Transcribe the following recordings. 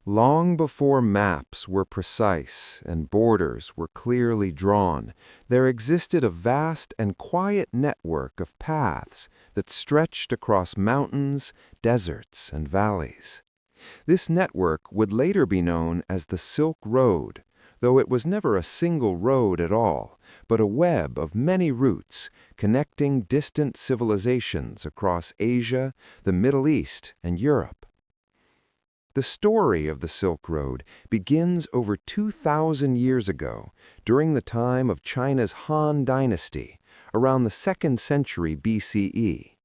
Long before maps were precise and borders were clearly drawn, there existed a vast and quiet network of paths that stretched across mountains, deserts, and valleys. This network would later be known as the Silk Road, though it was never a single road at all, but a web of many routes connecting distant civilizations across Asia, the Middle East, and Europe. The story of the Silk Road begins over 2,000 years ago, during the time of China's Han Dynasty, around the 2nd century BCE.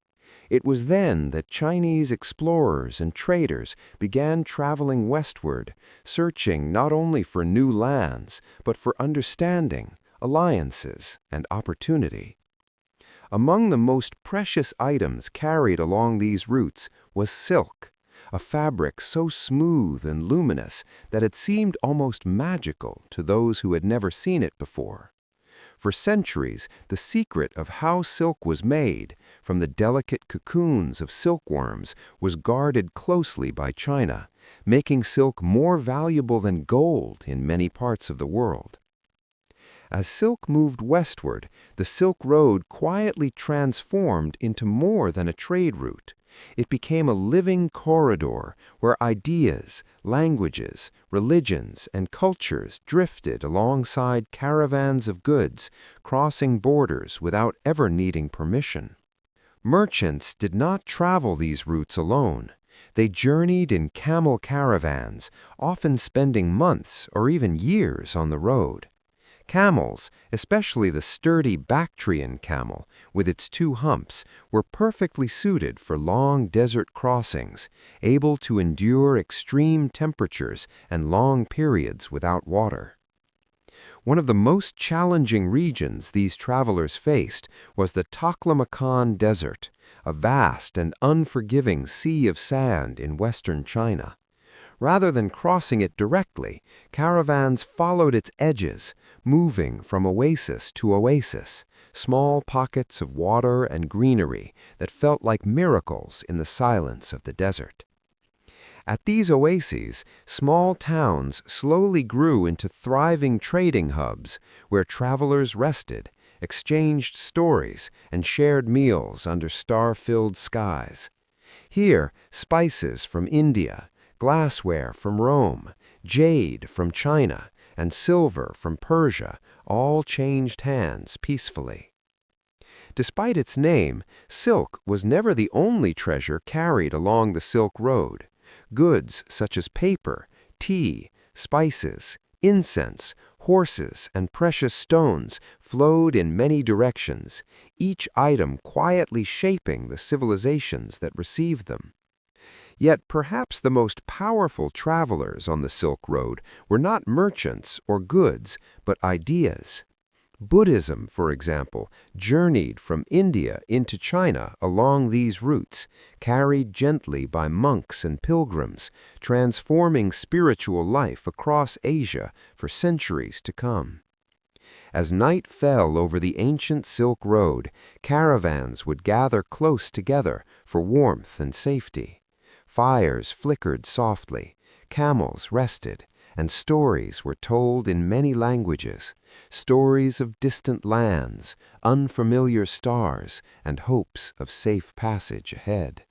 It was then that Chinese explorers and traders began traveling westward, searching not only for new lands, but for understanding, alliances, and opportunity. Among the most precious items carried along these routes was silk, a fabric so smooth and luminous that it seemed almost magical to those who had never seen it before. For centuries, the secret of how silk was made, from the delicate cocoons of silkworms, was guarded closely by China, making silk more valuable than gold in many parts of the world. As silk moved westward, the Silk Road quietly transformed into more than a trade route. It became a living corridor where ideas, languages, religions, and cultures drifted alongside caravans of goods, crossing borders without ever needing permission. Merchants did not travel these routes alone. They journeyed in camel caravans, often spending months or even years on the road. Camels, especially the sturdy Bactrian camel, with its 2 humps, were perfectly suited for long desert crossings, able to endure extreme temperatures and long periods without water. One of the most challenging regions these travelers faced was the Taklamakan Desert, a vast and unforgiving sea of sand in western China. Rather than crossing it directly, caravans followed its edges, moving from oasis to oasis, small pockets of water and greenery that felt like miracles in the silence of the desert. At these oases, small towns slowly grew into thriving trading hubs where travelers rested, exchanged stories, and shared meals under star-filled skies. Here, spices from India, glassware from Rome, jade from China, and silver from Persia all changed hands peacefully. Despite its name, silk was never the only treasure carried along the Silk Road. Goods such as paper, tea, spices, incense, horses, and precious stones flowed in many directions, each item quietly shaping the civilizations that received them. Yet perhaps the most powerful travelers on the Silk Road were not merchants or goods, but ideas. Buddhism, for example, journeyed from India into China along these routes, carried gently by monks and pilgrims, transforming spiritual life across Asia for centuries to come. As night fell over the ancient Silk Road, caravans would gather close together for warmth and safety. Fires flickered softly, camels rested, and stories were told in many languages, stories of distant lands, unfamiliar stars, and hopes of safe passage ahead.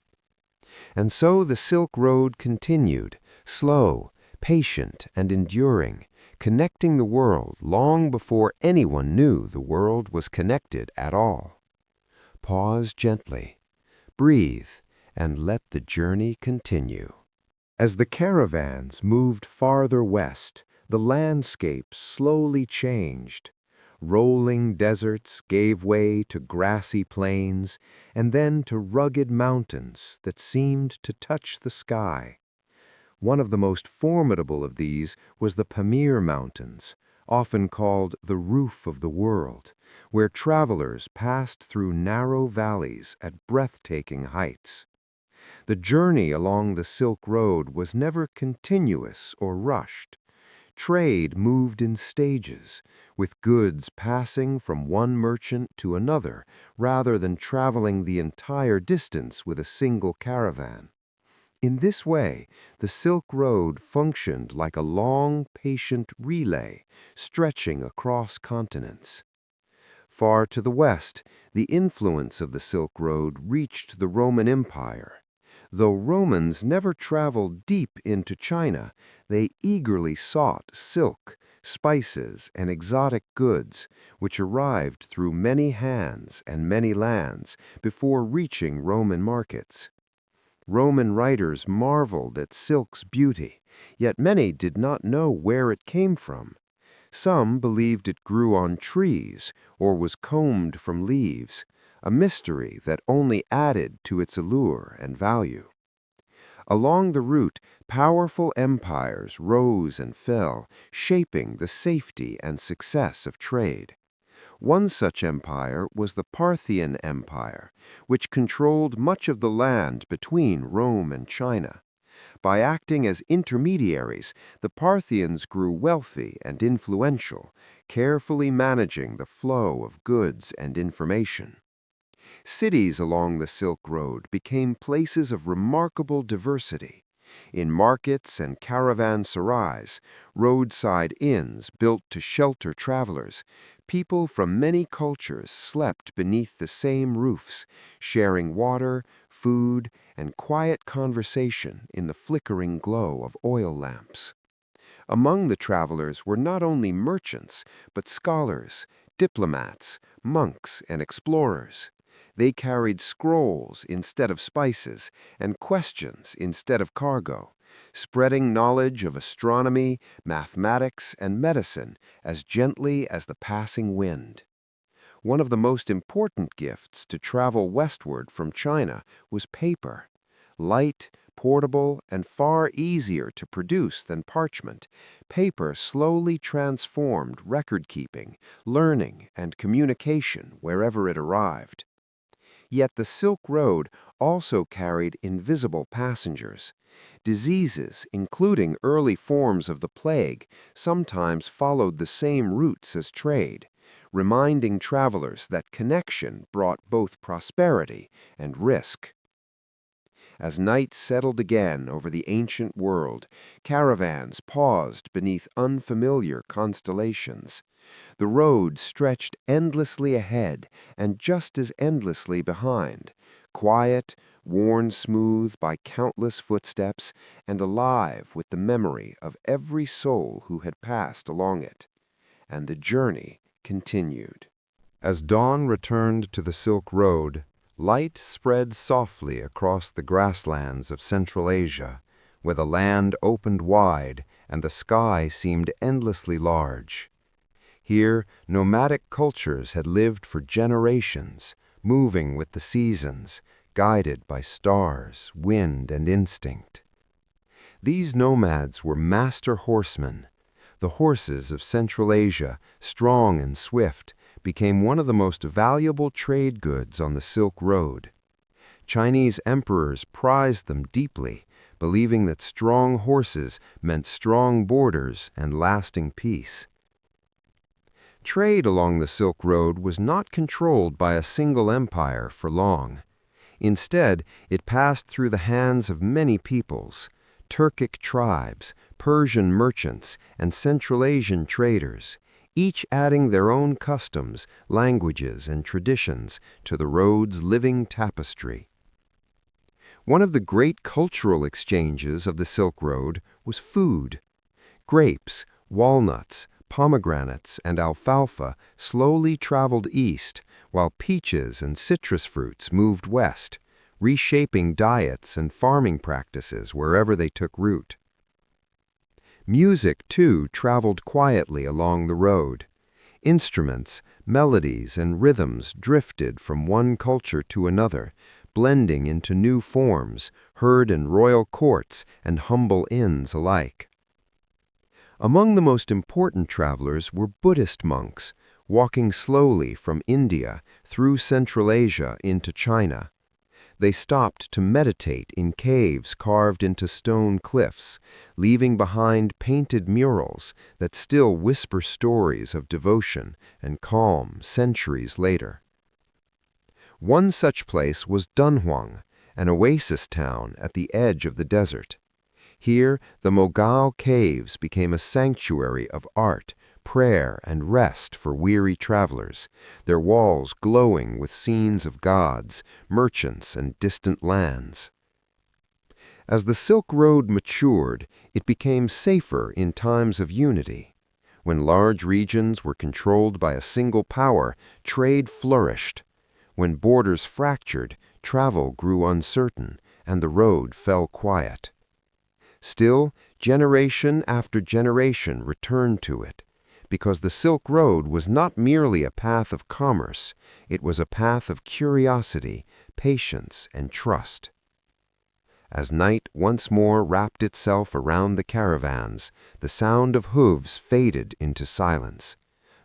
And so the Silk Road continued, slow, patient, and enduring, connecting the world long before anyone knew the world was connected at all. Pause gently, breathe, and let the journey continue. As the caravans moved farther west, the landscape slowly changed. Rolling deserts gave way to grassy plains, and then to rugged mountains that seemed to touch the sky. One of the most formidable of these was the Pamir Mountains, often called the roof of the world, where travelers passed through narrow valleys at breathtaking heights. The journey along the Silk Road was never continuous or rushed. Trade moved in stages, with goods passing from one merchant to another rather than traveling the entire distance with a single caravan. In this way, the Silk Road functioned like a long, patient relay stretching across continents. Far to the west, the influence of the Silk Road reached the Roman Empire. Though Romans never traveled deep into China, they eagerly sought silk, spices, and exotic goods, which arrived through many hands and many lands before reaching Roman markets. Roman writers marveled at silk's beauty, yet many did not know where it came from. Some believed it grew on trees or was combed from leaves, a mystery that only added to its allure and value. Along the route, powerful empires rose and fell, shaping the safety and success of trade. One such empire was the Parthian Empire, which controlled much of the land between Rome and China. By acting as intermediaries, the Parthians grew wealthy and influential, carefully managing the flow of goods and information. Cities along the Silk Road became places of remarkable diversity. In markets and caravansaries, roadside inns built to shelter travelers, people from many cultures slept beneath the same roofs, sharing water, food, and quiet conversation in the flickering glow of oil lamps. Among the travelers were not only merchants, but scholars, diplomats, monks, and explorers. They carried scrolls instead of spices and questions instead of cargo, spreading knowledge of astronomy, mathematics, and medicine as gently as the passing wind. One of the most important gifts to travel westward from China was paper. Light, portable, and far easier to produce than parchment, paper slowly transformed record-keeping, learning, and communication wherever it arrived. Yet the Silk Road also carried invisible passengers. Diseases, including early forms of the plague, sometimes followed the same routes as trade, reminding travelers that connection brought both prosperity and risk. As night settled again over the ancient world, caravans paused beneath unfamiliar constellations. The road stretched endlessly ahead and just as endlessly behind, quiet, worn smooth by countless footsteps, and alive with the memory of every soul who had passed along it. And the journey continued. As dawn returned to the Silk Road, light spread softly across the grasslands of Central Asia, where the land opened wide and the sky seemed endlessly large. Here, nomadic cultures had lived for generations, moving with the seasons, guided by stars, wind, and instinct. These nomads were master horsemen. The horses of Central Asia, strong and swift, became one of the most valuable trade goods on the Silk Road. Chinese emperors prized them deeply, believing that strong horses meant strong borders and lasting peace. Trade along the Silk Road was not controlled by a single empire for long. Instead, it passed through the hands of many peoples: Turkic tribes, Persian merchants, and Central Asian traders, each adding their own customs, languages, and traditions to the road's living tapestry. One of the great cultural exchanges of the Silk Road was food. Grapes, walnuts, pomegranates, and alfalfa slowly traveled east, while peaches and citrus fruits moved west, reshaping diets and farming practices wherever they took root. Music, too, traveled quietly along the road. Instruments, melodies, and rhythms drifted from one culture to another, blending into new forms, heard in royal courts and humble inns alike. Among the most important travelers were Buddhist monks, walking slowly from India through Central Asia into China. They stopped to meditate in caves carved into stone cliffs, leaving behind painted murals that still whisper stories of devotion and calm centuries later. One such place was Dunhuang, an oasis town at the edge of the desert. Here, the Mogao Caves became a sanctuary of art, prayer, and rest for weary travelers, their walls glowing with scenes of gods, merchants, and distant lands. As the Silk Road matured, it became safer in times of unity. When large regions were controlled by a single power, trade flourished. When borders fractured, travel grew uncertain, and the road fell quiet. Still, generation after generation returned to it, because the Silk Road was not merely a path of commerce, it was a path of curiosity, patience, and trust. As night once more wrapped itself around the caravans, the sound of hooves faded into silence.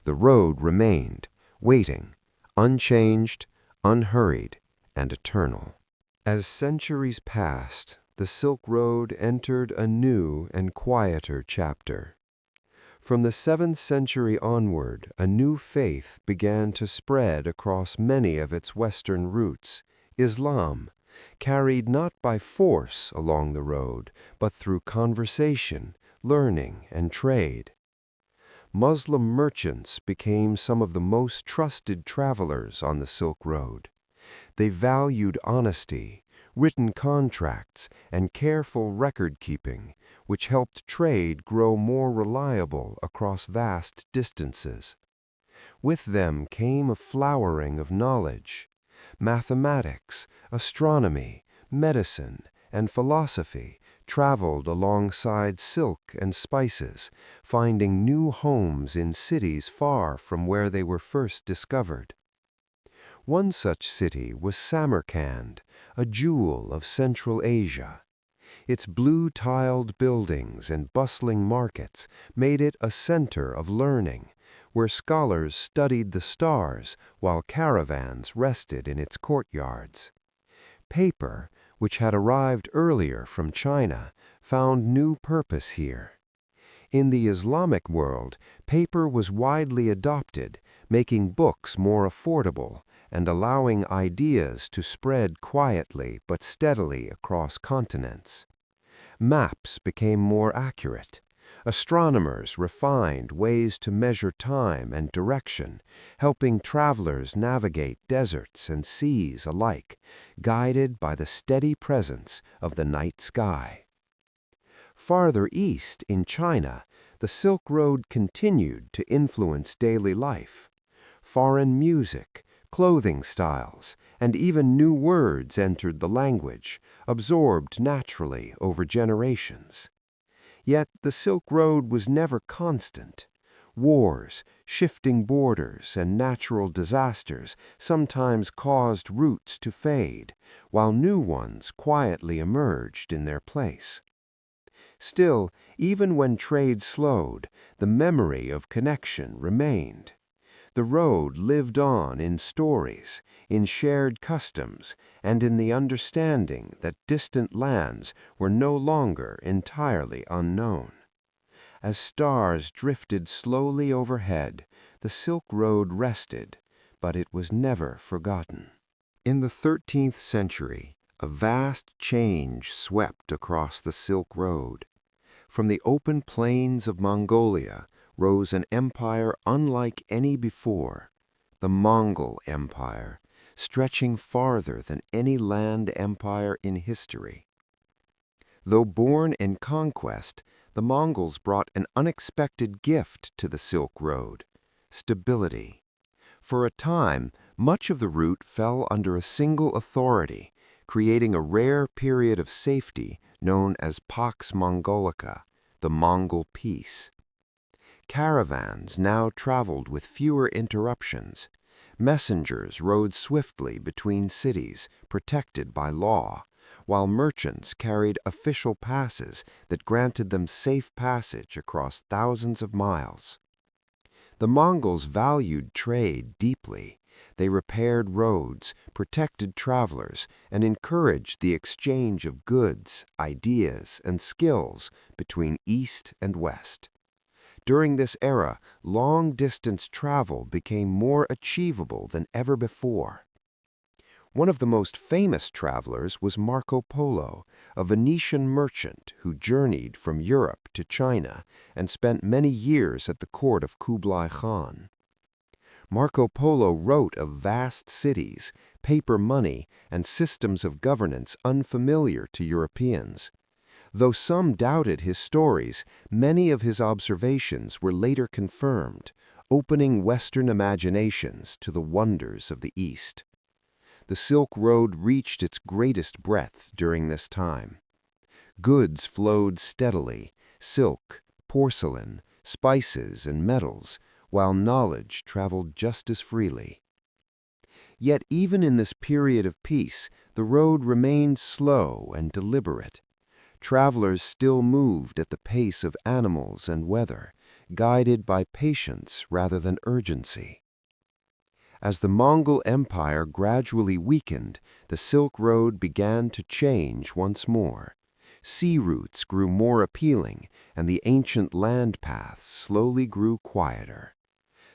The road remained, waiting, unchanged, unhurried, and eternal. As centuries passed, the Silk Road entered a new and quieter chapter. From the 7th century onward, a new faith began to spread across many of its western routes, Islam, carried not by force along the road, but through conversation, learning, and trade. Muslim merchants became some of the most trusted travelers on the Silk Road. They valued honesty, written contracts, and careful record-keeping, which helped trade grow more reliable across vast distances. With them came a flowering of knowledge. Mathematics, astronomy, medicine, and philosophy traveled alongside silk and spices, finding new homes in cities far from where they were first discovered. One such city was Samarkand, a jewel of Central Asia. Its blue-tiled buildings and bustling markets made it a center of learning, where scholars studied the stars while caravans rested in its courtyards. Paper, which had arrived earlier from China, found new purpose here. In the Islamic world, paper was widely adopted, making books more affordable and allowing ideas to spread quietly but steadily across continents. Maps became more accurate. Astronomers refined ways to measure time and direction, helping travelers navigate deserts and seas alike, guided by the steady presence of the night sky. Farther east in China, the Silk Road continued to influence daily life. Foreign music, clothing styles, and even new words entered the language, absorbed naturally over generations. Yet the Silk Road was never constant. Wars, shifting borders, and natural disasters sometimes caused routes to fade, while new ones quietly emerged in their place. Still, even when trade slowed, the memory of connection remained. The road lived on in stories, in shared customs, and in the understanding that distant lands were no longer entirely unknown. As stars drifted slowly overhead, the Silk Road rested, but it was never forgotten. In the 13th century, a vast change swept across the Silk Road. From the open plains of Mongolia rose an empire unlike any before, the Mongol Empire, stretching farther than any land empire in history. Though born in conquest, the Mongols brought an unexpected gift to the Silk Road: stability. For a time, much of the route fell under a single authority, creating a rare period of safety known as Pax Mongolica, the Mongol Peace. Caravans now traveled with fewer interruptions. Messengers rode swiftly between cities, protected by law, while merchants carried official passes that granted them safe passage across thousands of miles. The Mongols valued trade deeply. They repaired roads, protected travelers, and encouraged the exchange of goods, ideas, and skills between East and West. During this era, long-distance travel became more achievable than ever before. One of the most famous travelers was Marco Polo, a Venetian merchant who journeyed from Europe to China and spent many years at the court of Kublai Khan. Marco Polo wrote of vast cities, paper money, and systems of governance unfamiliar to Europeans. Though some doubted his stories, many of his observations were later confirmed, opening Western imaginations to the wonders of the East. The Silk Road reached its greatest breadth during this time. Goods flowed steadily, silk, porcelain, spices, and metals, while knowledge traveled just as freely. Yet even in this period of peace, the road remained slow and deliberate. Travelers still moved at the pace of animals and weather, guided by patience rather than urgency. As the Mongol Empire gradually weakened, the Silk Road began to change once more. Sea routes grew more appealing, and the ancient land paths slowly grew quieter.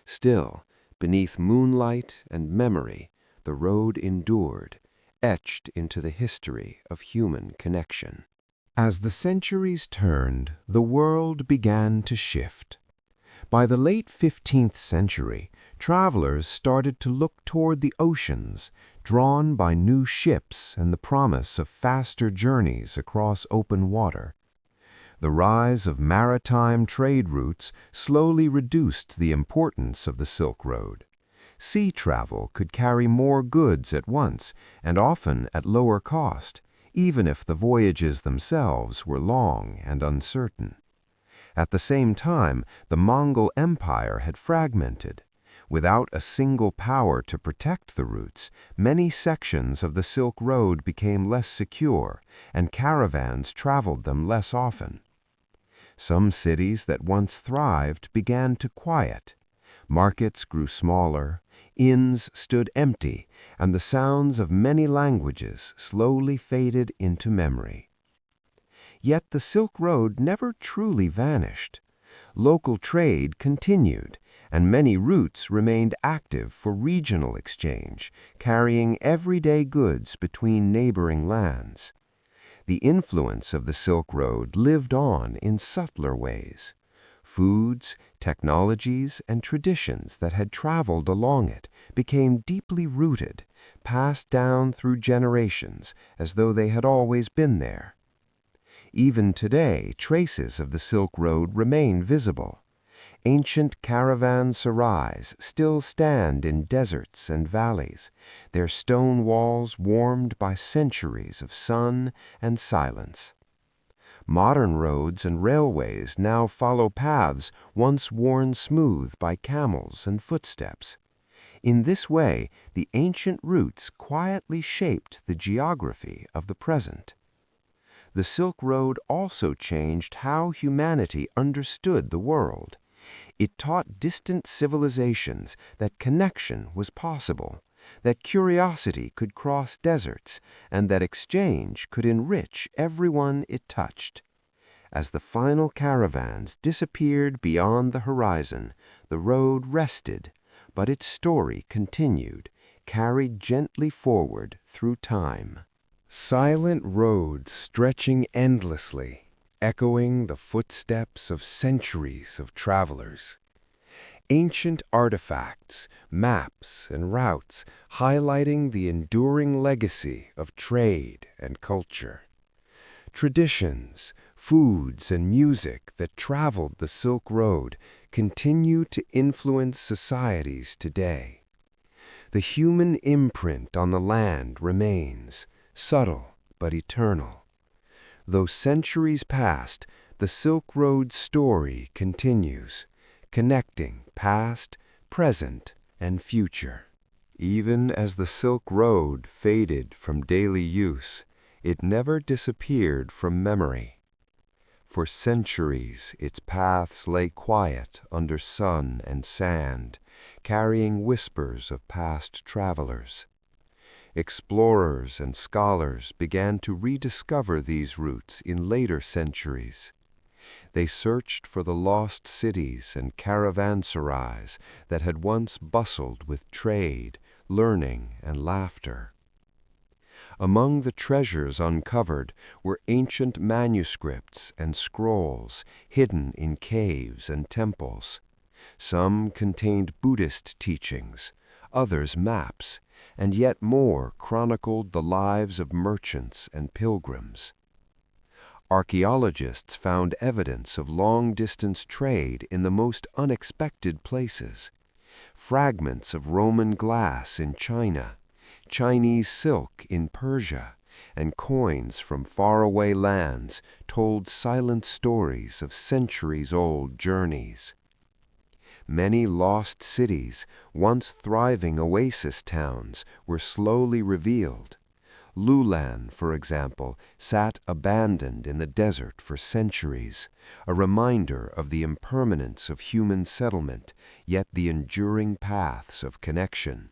Still, beneath moonlight and memory, the road endured, etched into the history of human connection. As the centuries turned, the world began to shift. By the late 15th century, travelers started to look toward the oceans, drawn by new ships and the promise of faster journeys across open water. The rise of maritime trade routes slowly reduced the importance of the Silk Road. Sea travel could carry more goods at once and often at lower cost, even if the voyages themselves were long and uncertain. At the same time, the Mongol Empire had fragmented. Without a single power to protect the routes, many sections of the Silk Road became less secure, and caravans traveled them less often. Some cities that once thrived began to quiet. Markets grew smaller, inns stood empty, and the sounds of many languages slowly faded into memory. Yet the Silk Road never truly vanished. Local trade continued, and many routes remained active for regional exchange, carrying everyday goods between neighboring lands. The influence of the Silk Road lived on in subtler ways. Foods, technologies, and traditions that had traveled along it became deeply rooted, passed down through generations as though they had always been there. Even today, traces of the Silk Road remain visible. Ancient caravansaries still stand in deserts and valleys, their stone walls warmed by centuries of sun and silence. Modern roads and railways now follow paths once worn smooth by camels and footsteps. In this way, the ancient routes quietly shaped the geography of the present. The Silk Road also changed how humanity understood the world. It taught distant civilizations that connection was possible, that curiosity could cross deserts, and that exchange could enrich everyone it touched. As the final caravans disappeared beyond the horizon, the road rested, but its story continued, carried gently forward through time. Silent roads stretching endlessly, echoing the footsteps of centuries of travelers. Ancient artifacts, maps, and routes highlighting the enduring legacy of trade and culture. Traditions, foods, and music that traveled the Silk Road continue to influence societies today. The human imprint on the land remains, subtle but eternal. Though centuries passed, the Silk Road's story continues, connecting past, present, and future. Even as the Silk Road faded from daily use, it never disappeared from memory. For centuries, its paths lay quiet under sun and sand, carrying whispers of past travelers. Explorers and scholars began to rediscover these routes in later centuries. They searched for the lost cities and caravansaries that had once bustled with trade, learning, and laughter. Among the treasures uncovered were ancient manuscripts and scrolls hidden in caves and temples. Some contained Buddhist teachings, others maps, and yet more chronicled the lives of merchants and pilgrims. Archaeologists found evidence of long-distance trade in the most unexpected places. Fragments of Roman glass in China, Chinese silk in Persia, and coins from faraway lands told silent stories of centuries-old journeys. Many lost cities, once thriving oasis towns, were slowly revealed. Lulan, for example, sat abandoned in the desert for centuries, a reminder of the impermanence of human settlement, yet the enduring paths of connection.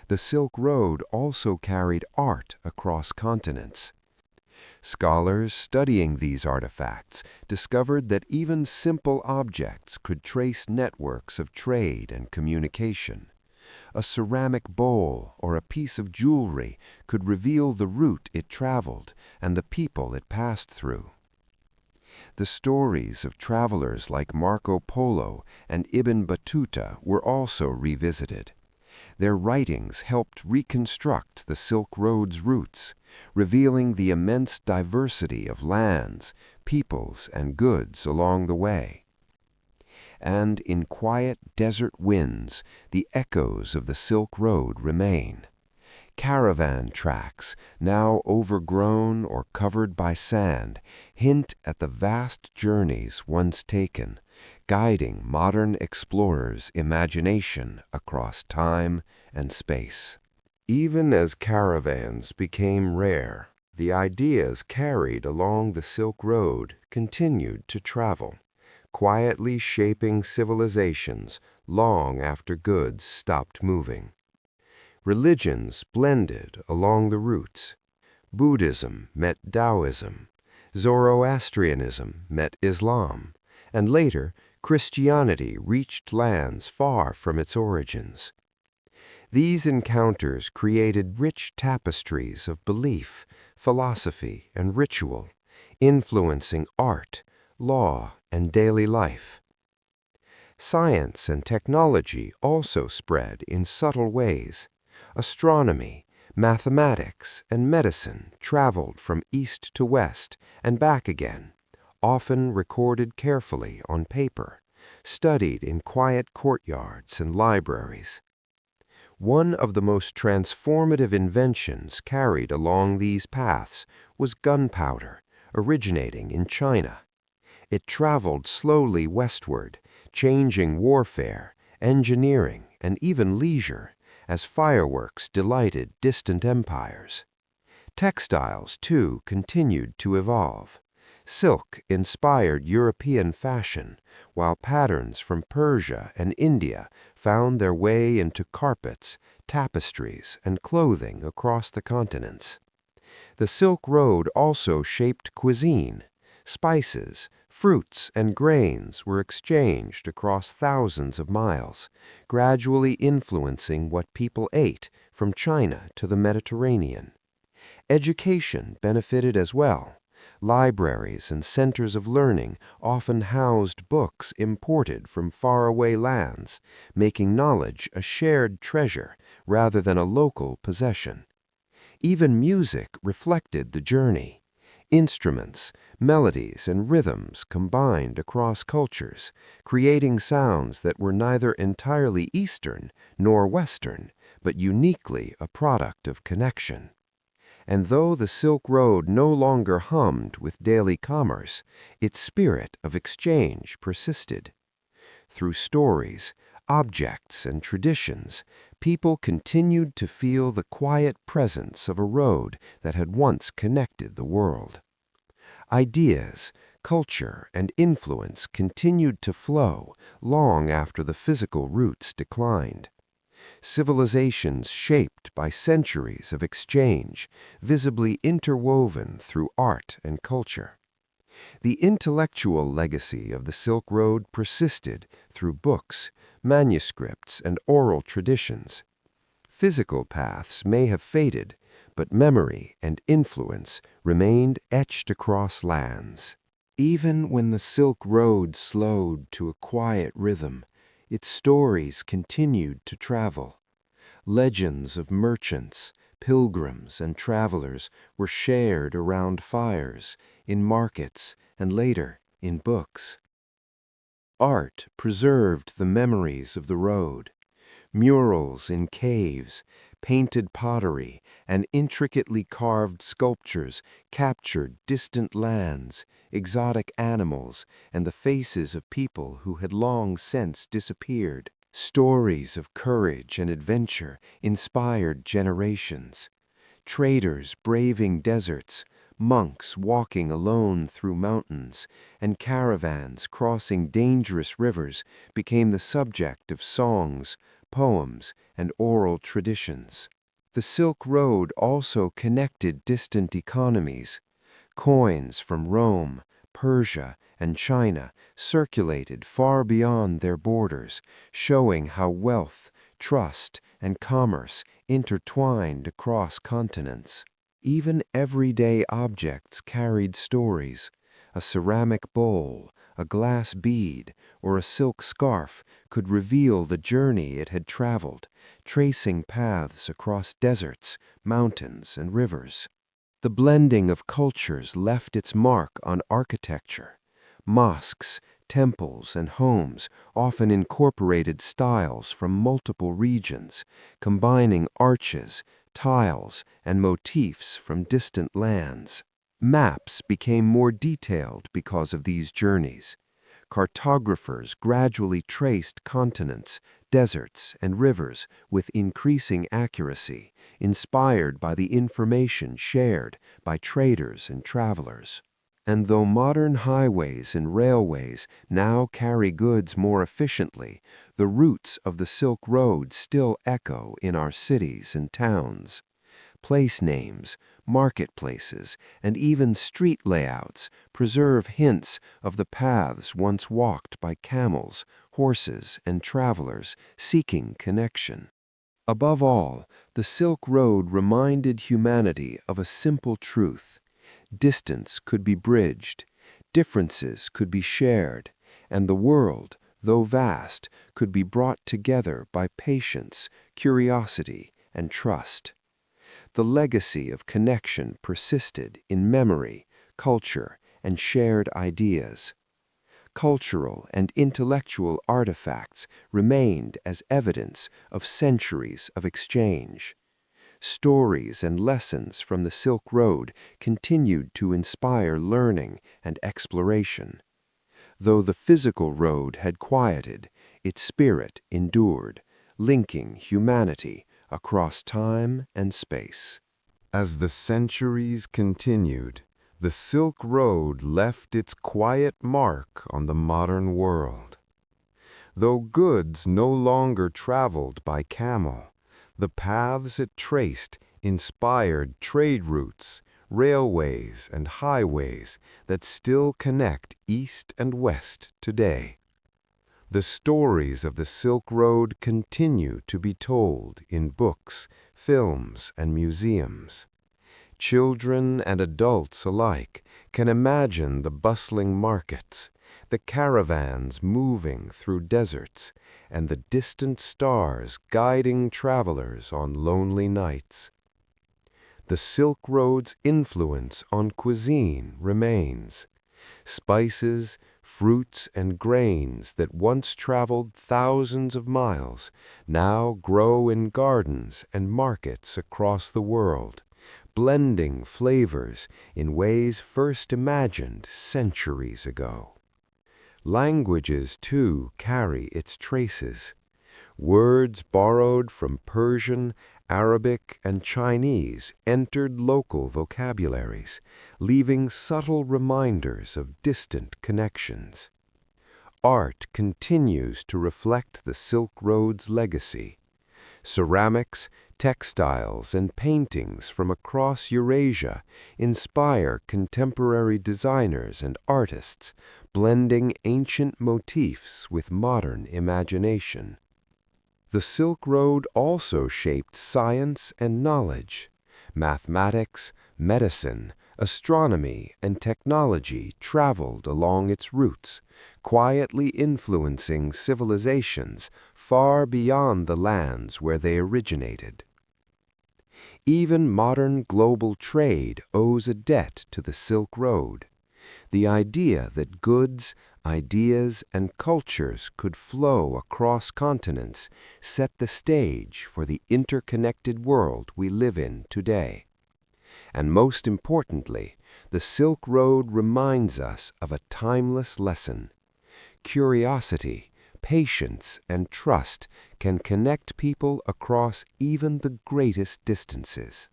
The Silk Road also carried art across continents. Scholars studying these artifacts discovered that even simple objects could trace networks of trade and communication. A ceramic bowl or a piece of jewelry could reveal the route it traveled and the people it passed through. The stories of travelers like Marco Polo and Ibn Battuta were also revisited. Their writings helped reconstruct the Silk Road's routes, revealing the immense diversity of lands, peoples, and goods along the way. And in quiet desert winds, the echoes of the Silk Road remain. Caravan tracks, now overgrown or covered by sand, hint at the vast journeys once taken, guiding modern explorers' imagination across time and space. Even as caravans became rare, the ideas carried along the Silk Road continued to travel, quietly shaping civilizations long after goods stopped moving. Religions blended along the routes. Buddhism met Taoism, Zoroastrianism met Islam, and later Christianity reached lands far from its origins. These encounters created rich tapestries of belief, philosophy, and ritual, influencing art, law, and daily life. Science and technology also spread in subtle ways. Astronomy, mathematics, and medicine traveled from east to west and back again, often recorded carefully on paper, studied in quiet courtyards and libraries. One of the most transformative inventions carried along these paths was gunpowder, originating in China. It traveled slowly westward, changing warfare, engineering, and even leisure, as fireworks delighted distant empires. Textiles, too, continued to evolve. Silk inspired European fashion, while patterns from Persia and India found their way into carpets, tapestries, and clothing across the continents. The Silk Road also shaped cuisine. Spices, fruits, and grains were exchanged across thousands of miles, gradually influencing what people ate from China to the Mediterranean. Education benefited as well. Libraries and centers of learning often housed books imported from faraway lands, making knowledge a shared treasure rather than a local possession. Even music reflected the journey. Instruments, melodies, and rhythms combined across cultures, creating sounds that were neither entirely Eastern nor Western, but uniquely a product of connection. And though the Silk Road no longer hummed with daily commerce, its spirit of exchange persisted. Through stories, objects, and traditions, people continued to feel the quiet presence of a road that had once connected the world. Ideas, culture, and influence continued to flow long after the physical routes declined. Civilizations shaped by centuries of exchange, visibly interwoven through art and culture. The intellectual legacy of the Silk Road persisted through books, manuscripts, and oral traditions. Physical paths may have faded, but memory and influence remained etched across lands. Even when the Silk Road slowed to a quiet rhythm, its stories continued to travel. Legends of merchants, pilgrims, and travelers were shared around fires, in markets, and later in books. Art preserved the memories of the road. Murals in caves, painted pottery, and intricately carved sculptures captured distant lands, exotic animals, and the faces of people who had long since disappeared. Stories of courage and adventure inspired generations. Traders braving deserts, monks walking alone through mountains, and caravans crossing dangerous rivers became the subject of songs, poems, and oral traditions. The Silk Road also connected distant economies. Coins from Rome, Persia, and China circulated far beyond their borders, showing how wealth, trust, and commerce intertwined across continents. Even everyday objects carried stories. A ceramic bowl, a glass bead, or a silk scarf could reveal the journey it had traveled, tracing paths across deserts, mountains, and rivers. The blending of cultures left its mark on architecture. Mosques, temples, and homes often incorporated styles from multiple regions, combining arches, tiles, and motifs from distant lands. Maps became more detailed because of these journeys. Cartographers gradually traced continents, deserts, and rivers with increasing accuracy, inspired by the information shared by traders and travelers. And though modern highways and railways now carry goods more efficiently, the roots of the Silk Road still echo in our cities and towns. Place names, marketplaces, and even street layouts preserve hints of the paths once walked by camels, horses, and travelers seeking connection. Above all, the Silk Road reminded humanity of a simple truth. Distance could be bridged, differences could be shared, and the world, though vast, could be brought together by patience, curiosity, and trust. The legacy of connection persisted in memory, culture, and shared ideas. Cultural and intellectual artifacts remained as evidence of centuries of exchange. Stories and lessons from the Silk Road continued to inspire learning and exploration. Though the physical road had quieted, its spirit endured, linking humanity across time and space. As the centuries continued, the Silk Road left its quiet mark on the modern world. Though goods no longer traveled by camel, the paths it traced inspired trade routes, railways, and highways that still connect east and west today. The stories of the Silk Road continue to be told in books, films, and museums. Children and adults alike can imagine the bustling markets, the caravans moving through deserts, and the distant stars guiding travelers on lonely nights. The Silk Road's influence on cuisine remains. Spices, fruits, and grains that once traveled thousands of miles now grow in gardens and markets across the world, blending flavors in ways first imagined centuries ago. Languages, too, carry its traces. Words borrowed from Persian, Arabic, and Chinese entered local vocabularies, leaving subtle reminders of distant connections. Art continues to reflect the Silk Road's legacy. Ceramics, textiles, and paintings from across Eurasia inspire contemporary designers and artists, blending ancient motifs with modern imagination. The Silk Road also shaped science and knowledge. Mathematics, medicine, astronomy, and technology traveled along its routes, quietly influencing civilizations far beyond the lands where they originated. Even modern global trade owes a debt to the Silk Road. The idea that goods, ideas, and cultures could flow across continents set the stage for the interconnected world we live in today. And most importantly, the Silk Road reminds us of a timeless lesson. Curiosity, patience, and trust can connect people across even the greatest distances.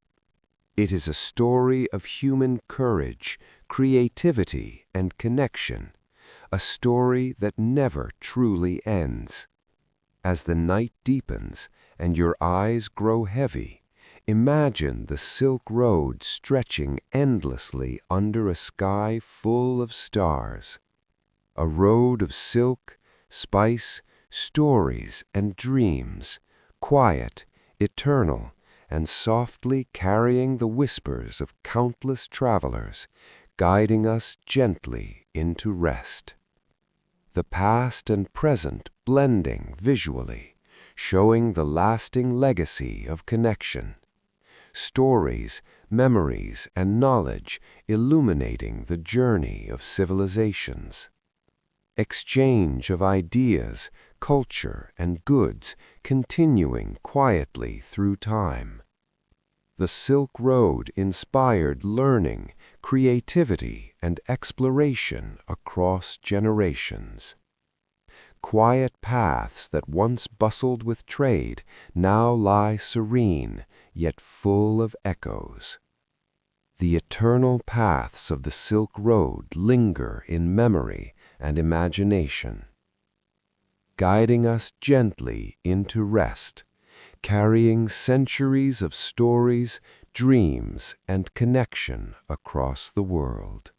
It is a story of human courage, creativity, and connection, a story that never truly ends. As the night deepens and your eyes grow heavy, imagine the Silk Road stretching endlessly under a sky full of stars. A road of silk, spice, stories, and dreams, quiet, eternal, and softly carrying the whispers of countless travelers, guiding us gently into rest. The past and present blending visually, showing the lasting legacy of connection. Stories, memories, and knowledge illuminating the journey of civilizations. Exchange of ideas, culture, and goods continuing quietly through time. The Silk Road inspired learning, creativity, and exploration across generations. Quiet paths that once bustled with trade now lie serene, yet full of echoes. The eternal paths of the Silk Road linger in memory and imagination, guiding us gently into rest, carrying centuries of stories, dreams, and connection across the world.